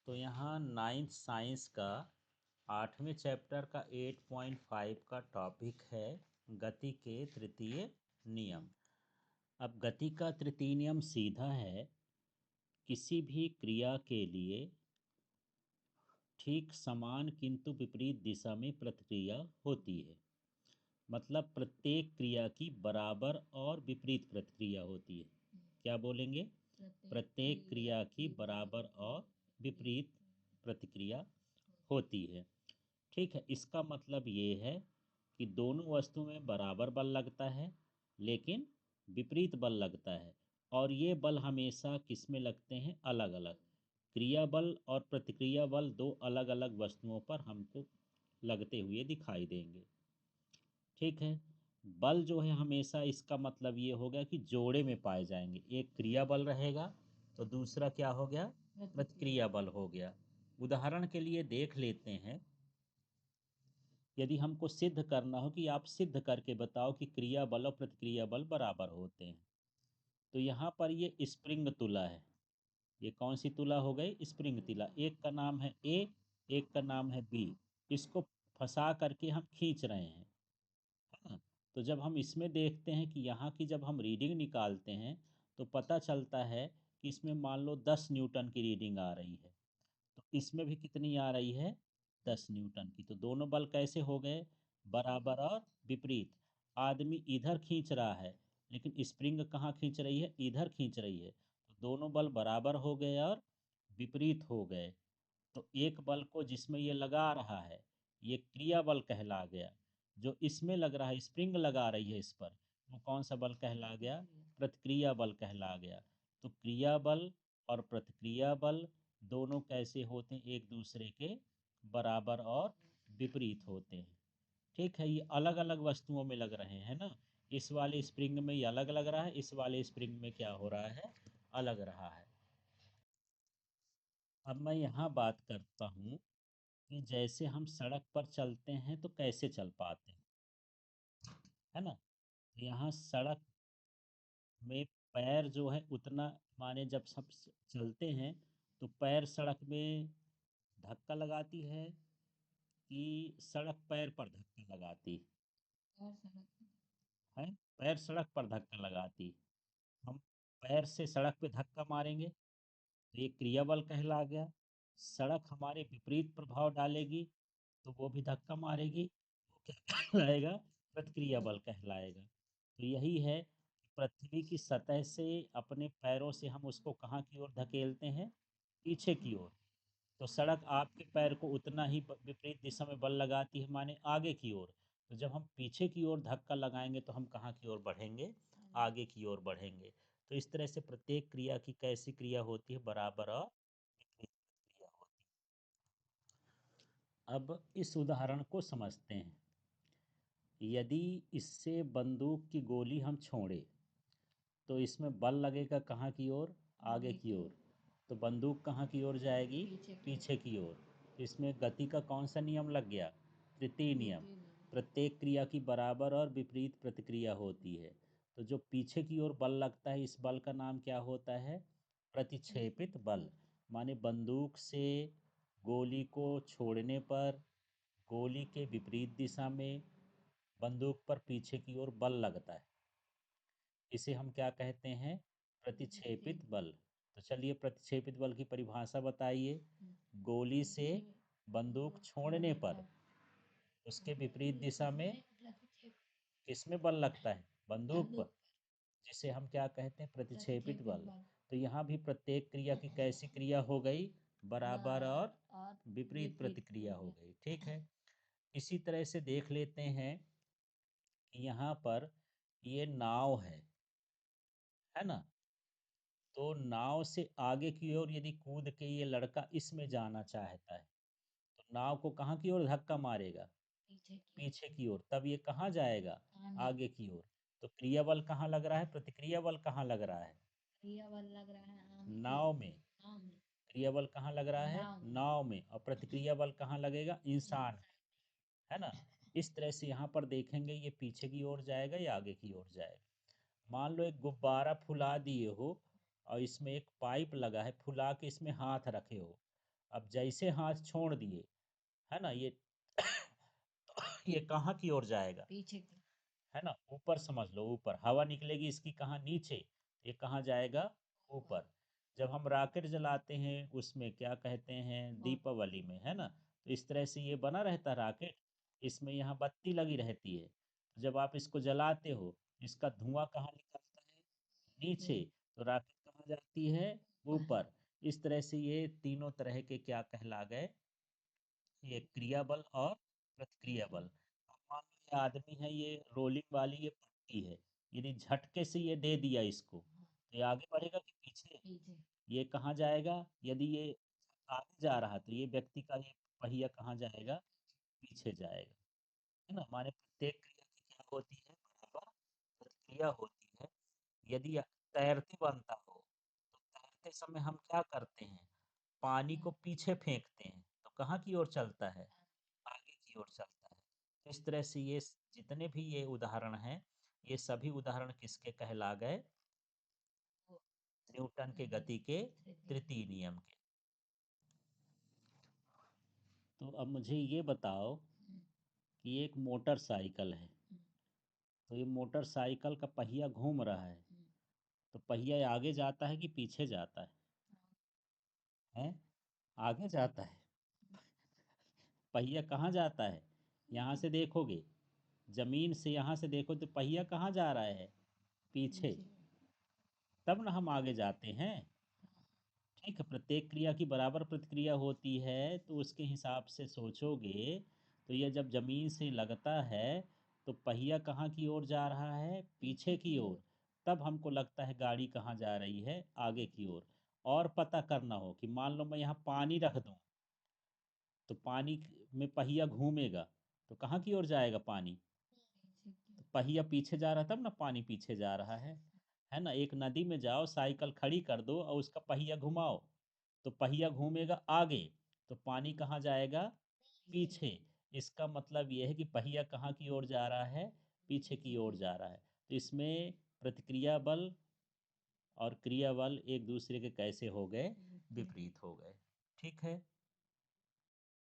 तो यहाँ ninth science का 8वें चैप्टर का 8.5 का टॉपिक है गति के तृतीय नियम। अब गति का तृतीय नियम सीधा है, किसी भी क्रिया के लिए ठीक समान किंतु विपरीत दिशा में प्रतिक्रिया होती है। मतलब प्रत्येक क्रिया की बराबर और विपरीत प्रतिक्रिया होती है। क्या बोलेंगे? प्रत्येक क्रिया की बराबर और विपरीत प्रतिक्रिया होती है। ठीक है, इसका मतलब ये है कि दोनों वस्तु में बराबर बल लगता है लेकिन विपरीत बल लगता है, और ये बल हमेशा किस में लगते हैं? अलग अलग। क्रिया बल और प्रतिक्रिया बल दो अलग अलग वस्तुओं पर हमको लगते हुए दिखाई देंगे। ठीक है, बल जो है हमेशा, इसका मतलब ये हो गया कि जोड़े में पाए जाएंगे। एक क्रिया बल रहेगा तो दूसरा क्या हो गया? प्रतिक्रिया बल हो गया। उदाहरण के लिए देख लेते हैं, यदि हमको सिद्ध करना हो कि आप सिद्ध करके बताओ कि क्रिया बल और प्रतिक्रिया बल बराबर होते हैं, तो यहाँ पर ये स्प्रिंग तुला है। ये कौन सी तुला हो गई? स्प्रिंग तुला। एक का नाम है ए, एक का नाम है बी। इसको फंसा करके हम खींच रहे हैं, है ना? तो जब हम इसमें देखते हैं कि यहाँ की जब हम रीडिंग निकालते हैं तो पता चलता है कि इसमें मान लो 10 न्यूटन की रीडिंग आ रही है, तो इसमें भी कितनी आ रही है? 10 न्यूटन की। तो दोनों बल कैसे हो गए? बराबर और विपरीत। आदमी इधर खींच रहा है लेकिन स्प्रिंग कहाँ खींच रही है? इधर खींच रही है। तो दोनों बल बराबर हो गए और विपरीत हो गए। तो एक बल को जिसमें ये लगा रहा है, ये क्रिया बल कहला गया। जो इसमें लग रहा है, स्प्रिंग लगा रही है इस पर, वो कौन सा बल कहला गया? प्रतिक्रिया बल कहला गया। तो क्रिया बल और प्रतिक्रिया बल दोनों कैसे होते हैं? एक दूसरे के बराबर और विपरीत होते हैं। ठीक है, ये अलग अलग वस्तुओं में लग रहे हैं ना। इस वाले स्प्रिंग में ये अलग लग रहा है, इस वाले स्प्रिंग में क्या हो रहा है? अलग रहा है। अब मैं यहाँ बात करता हूँ कि जैसे हम सड़क पर चलते हैं तो कैसे चल पाते हैं, है ना? यहाँ सड़क में पैर जो है उतना, माने जब सब चलते हैं तो पैर सड़क में धक्का लगाती है कि सड़क पैर पर धक्का लगाती है? पैर सड़क पर धक्का लगाती। हम पैर से सड़क पे धक्का मारेंगे तो ये क्रिया बल कहला गया। सड़क हमारे विपरीत प्रभाव डालेगी तो वो भी धक्का मारेगी, वो क्या कहलाएगा? प्रतिक्रिया बल कहलाएगा। तो यही है कि पृथ्वी की सतह से अपने पैरों से हम उसको कहाँ की ओर धकेलते हैं? पीछे की ओर। तो सड़क आपके पैर को उतना ही विपरीत दिशा में बल लगाती है, माने आगे की ओर। तो जब हम पीछे की ओर धक्का लगाएंगे तो हम कहाँ की ओर बढ़ेंगे? आगे की ओर बढ़ेंगे। तो इस तरह से प्रत्येक क्रिया की कैसी क्रिया होती है? बराबर और विपरीत क्रिया होती है। अब इस उदाहरण को समझते हैं। यदि इससे बंदूक की गोली हम छोड़े तो इसमें बल लगेगा कहाँ की ओर? आगे की ओर। तो बंदूक कहाँ की ओर जाएगी? पीछे की ओर। तो इसमें गति का कौन सा नियम लग गया? तृतीय नियम। प्रत्येक क्रिया की बराबर और विपरीत प्रतिक्रिया होती है। तो जो पीछे की ओर बल लगता है, इस बल का नाम क्या होता है? प्रतिक्षेपित बल। माने बंदूक से गोली को छोड़ने पर गोली के विपरीत दिशा में बंदूक पर पीछे की ओर बल लगता है, इसे हम क्या कहते हैं? प्रतिक्षेपित बल। तो चलिए प्रतिक्षेपित बल की परिभाषा बताइए। गोली से बंदूक छोड़ने पर उसके विपरीत दिशा में किसमें बल लगता है? बंदूक पर, जिसे हम क्या कहते हैं? प्रतिक्षेपित बल। तो यहाँ भी प्रत्येक क्रिया की कैसी क्रिया हो गई? बराबर और विपरीत प्रतिक्रिया हो गई। ठीक है, इसी तरह से देख लेते हैं कि यहाँ पर ये नाव है ना? तो नाव से आगे की ओर यदि कूद के ये लड़का इसमें जाना चाहता है तो नाव को कहाँ की ओर धक्का मारेगा? पीछे की ओर। तब ये कहाँ जाएगा? आगे की ओर। तो क्रिया बल कहाँ लग रहा है? प्रतिक्रिया बल कहाँ लग रहा है? नाव में। क्रिया बल कहाँ लग रहा है? नाव में। और प्रतिक्रिया बल कहाँ लगेगा? इंसान, है ना? इस तरह से यहाँ पर देखेंगे ये पीछे की ओर जाएगा या आगे की ओर जाएगा। मान लो एक गुब्बारा फुला दिए हो और इसमें एक पाइप लगा है, फुला के इसमें हाथ रखे हो, अब जैसे हाथ छोड़ दिए, है ना, ये ये कहाँ की ओर जाएगा? पीछे की। है ना, ऊपर समझ लो, ऊपर हवा निकलेगी इसकी कहाँ? नीचे। ये कहाँ जाएगा? ऊपर। ऊपर। जब हम रॉकेट जलाते हैं उसमें क्या कहते हैं, बहुत। दीपावली में, है ना, तो इस तरह से ये बना रहता रॉकेट, इसमें यहाँ बत्ती लगी रहती है। जब आप इसको जलाते हो, इसका धुआं कहाँ निकलता है? नीचे। तो रॉकेट कहाँ जाती है? ऊपर। ऊपर। इस तरह से ये तीनों तरह के क्या कहला गए? ये क्रिया बल और प्रतिक्रिया बल। अब मान लो ये आदमी है, ये रोलिंग वाली ये पट्टी है, यदि झटके से ये दे दिया इसको, तो ये आगे बढ़ेगा कि पीछे? पीछे। ये कहाँ जाएगा? यदि ये आगे जा रहा तो ये व्यक्ति का ये पहिया कहाँ जाएगा? पीछे जाएगा। है ना, माने प्रत्येक क्रिया की क्या होती है? बराबर प्रतिक्रिया होती है। यदि तैरते बनता हो, तो तैरते समय हम क्या करते हैं? पानी को पीछे फेंकते हैं, तो कहाँ की ओर चलता है? आगे की ओर चलता है। तो इस तरह से ये जितने भी ये उदाहरण हैं, ये सभी उदाहरण किसके कहला गए? न्यूटन के गति के तृतीय नियम के। तो अब मुझे ये बताओ कि एक मोटरसाइकिल है, तो ये मोटरसाइकिल का पहिया घूम रहा है, तो पहिया आगे जाता है कि पीछे जाता है? हैं? आगे जाता है। पहिया कहाँ जाता है? यहाँ से देखोगे, जमीन से यहाँ से देखो तो पहिया कहाँ जा रहा है? पीछे। पीछे। तब ना हम आगे जाते हैं। ठीक है, प्रत्येक क्रिया की बराबर प्रतिक्रिया होती है, तो उसके हिसाब से सोचोगे तो यह जब जमीन से लगता है तो पहिया कहाँ की ओर जा रहा है? पीछे की ओर। तब हमको लगता है गाड़ी कहाँ जा रही है? आगे की ओर। और पता करना हो कि मान लो मैं यहाँ पानी रख दूँ, तो पानी में पहिया घूमेगा, तो कहाँ की ओर जाएगा पानी? पीछे की। तो पहिया पीछे जा रहा, तब ना पानी पीछे जा रहा है ना। एक नदी में जाओ, साइकिल खड़ी कर दो और उसका पहिया घुमाओ, तो पहिया घूमेगा आगे, तो पानी कहाँ जाएगा? पीछे। पीछे। इसका मतलब यह है कि पहिया कहाँ की ओर जा रहा है? पीछे की पीछे ओर की। जा रहा है। तो इसमें प्रतिक्रिया बल और क्रिया बल एक दूसरे के कैसे हो गए? विपरीत। विपरीत हो गए। ठीक है।